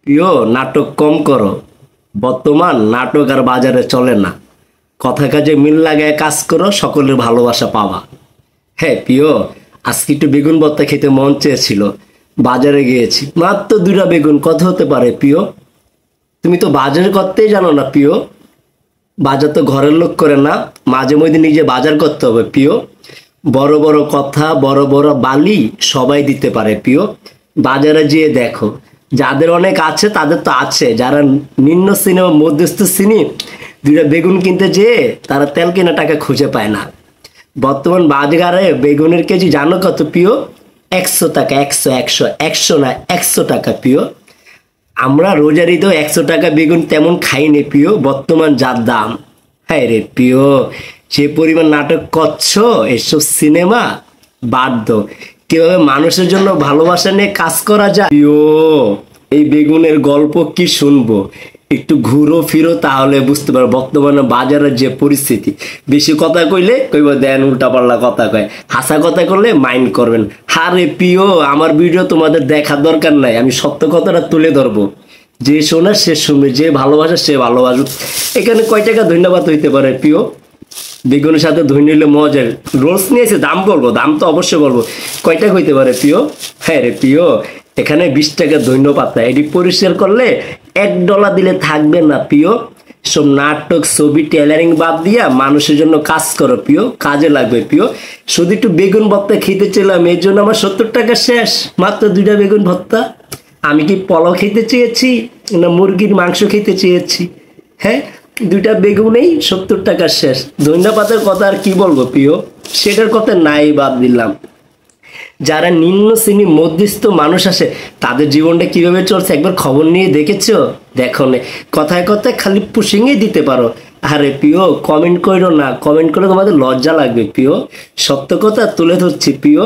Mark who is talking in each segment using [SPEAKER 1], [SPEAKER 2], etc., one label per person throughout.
[SPEAKER 1] প্রিয়, নাটক কম করো। বর্তমান নাটক আর বাজারে চলে না। কথা কাজে মিল লাগায় কাজ করো, সকলের ভালোবাসা পাবা। হ্যাঁ প্রিয়, আজকে একটু বেগুন ভর্তা খেতে মন চেয়েছিল, বাজারে গিয়েছি, মাত্র 2টা বেগুন, কত হতে পারে প্রিয়? তুমি তো বাজার করতেই জানো না প্রিয়। বাজার তো ঘরের লোক করে না, মাঝে মধ্যে নিজে বাজার করতে হবে প্রিয়। বড় বড় কথা, বড় বড় বালি সবাই দিতে পারে প্রিয়। বাজারে যেয়ে দেখো, যাদের অনেক আছে তাদের তো আছে, যারা নিম্ন শ্রেণী বা মধ্যস্থ শ্রেণী 2টা বেগুন কিনতে যেয়ে তারা তেল কেনা টাকা খুঁজে পায় না। বর্তমান বাজারে বেগুনের কেজি জানো কত প্রিয়? 100 টাকা। 100 না, 100 টাকা প্রিয়। আমরা রোজার ঈদেও 100 টাকা বেগুন তেমন খাইনি প্রিয়, বর্তমান যার দাম। হ্যাঁ রে প্রিয়, যে পরিমাণ নাটক করছো, এসব সিনেমা বাদ দাও। কিভাবে মানুষের জন্য ভালোবাসা নিয়ে কাজ করা যায় প্রিয়। এই বেগুনের গল্প কি শুনবো? একটু ঘুরো ফিরো, তাহলে বুঝতে পারো বর্তমানে বাজারের যে পরিস্থিতি। বেশি কথা কইলে কইব দেন উল্টা পাল্লা কথা কয়, হাসা কথা করলে মাইন্ড করবেন। হারে প্রিয়, আমার ভিডিও তোমাদের দেখার দরকার নাই, আমি সত্য কথাটা তুলে ধরবো। যে শোনা সে শুনবে, যে ভালোবাসে সে ভালোবাসুক। এখানে কয় টাকা ধন্যবাদ হইতে পারে প্রিয়? বেগুনের সাথে ধরে নিলে মজার রোলস নিয়েছে, দাম বলবো, দাম তো অবশ্যই বলবো। কয় টাকা হইতে পারে প্রিয়? হ্যাঁ রে প্রিয়, এখানে 20 টাকা ধন্যবাদ। এটি পরিষ্কার করলে $1 দিলে থাকবে না প্রিয়। সব নাটক, ছবি, টেলারিং বাদ দিয়া মানুষের জন্য কাজ করো প্রিয়, কাজে লাগবে প্রিয়। শুধু একটু বেগুন ভর্তা খেতে চাইলাম, এর জন্য আমার 70 টাকা শেষ, মাত্র 2টা বেগুন ভর্তা। আমি কি পোলাও খেতে চেয়েছি না মুরগির মাংস খেতে চেয়েছি? হ্যাঁ, 2টা বেগুনেই 70 টাকা শেষ। ধন্যবাদের কথা আর কি বলবো প্রিয়, সেটার কথা নাই, বাদ দিলাম। যারা নিম্ন শ্রেণী মধ্যস্থ মানুষ আসে, তাদের জীবনটা কিভাবে চলছে একবার খবর নিয়ে দেখেছো? দেখো না, কথায় কথায় খালি পুশিংই দিতে পারো। আরে প্রিয়, কমেন্ট করো না, কমেন্ট করে তোমাদের লজ্জা লাগবে প্রিয়। সত্য কথা তুলে ধরছি প্রিয়।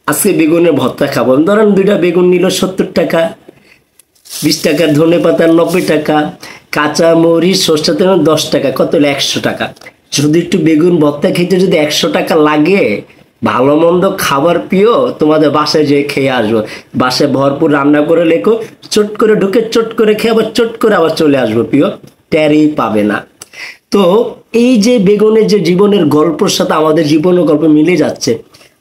[SPEAKER 1] আজকে বেগুনের ভর্তা খাবো, ধরেন 2টা বেগুন নিল 70 টাকা, 20 টাকার ধনে পাতা 90 টাকা, কাঁচা মরিচ সরষে তেল 10 টাকা, কত হলো 100 টাকা। যদি একটু বেগুন ভর্তা খেতে যদি 100 টাকা লাগে, ভালো মন্দ খাবার প্রিয় তোমাদের বাসায় যেয়ে খেয়ে আসবো। বাসায় ভরপুর রান্না করে লেখো, চট করে ঢুকে চট করে খেয়ে আবার চট করে আবার চলে আসবো প্রিয়, ট্যারই পাবে না। তো এই যে বেগুনের যে জীবনের গল্পের সাথে আমাদের জীবনের গল্প মিলে যাচ্ছে।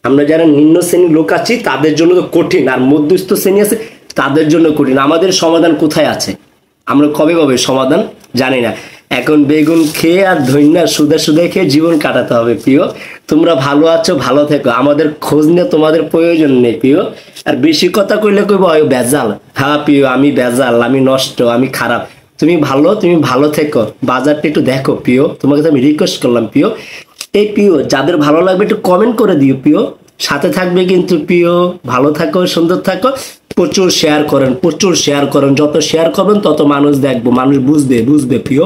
[SPEAKER 1] আমরা যারা নিম্ন শ্রেণীর লোক আছি তাদের জন্য তো কঠিন, আর মধ্যস্থ শ্রেণী আছে তাদের জন্য কঠিন। আমাদের সমাধান কোথায় আছে? আমরা কবে পাবে সমাধান জানি না। এখন বেগুন খেয়ে আর ধন্যা সুদা সুদা খেয়ে জীবন কাটাতে হবে প্রিয়। তোমরা ভালো আছো, ভালো থেকো, আমাদের খোঁজ নিয়ে তোমাদের প্রয়োজন নেই প্রিয়। আর বেশি কথা কইলে কইব বেজাল। হ্যাঁ প্রিয়, আমি বেজাল, আমি নষ্ট, আমি খারাপ। তুমি ভালো থেকো, বাজারটা একটু দেখো প্রিয়, তোমাকে তো আমি রিকোয়েস্ট করলাম প্রিয়। এই প্রিয়, যাদের ভালো লাগবে একটু কমেন্ট করে দিও প্রিয়, সাথে থাকবে কিন্তু প্রিয়। ভালো থাকো, সুন্দর থাকো, প্রচুর শেয়ার করেন, প্রচুর শেয়ার করেন। যত শেয়ার করবেন তত মানুষ দেখবো, মানুষ বুঝবে প্রিয়।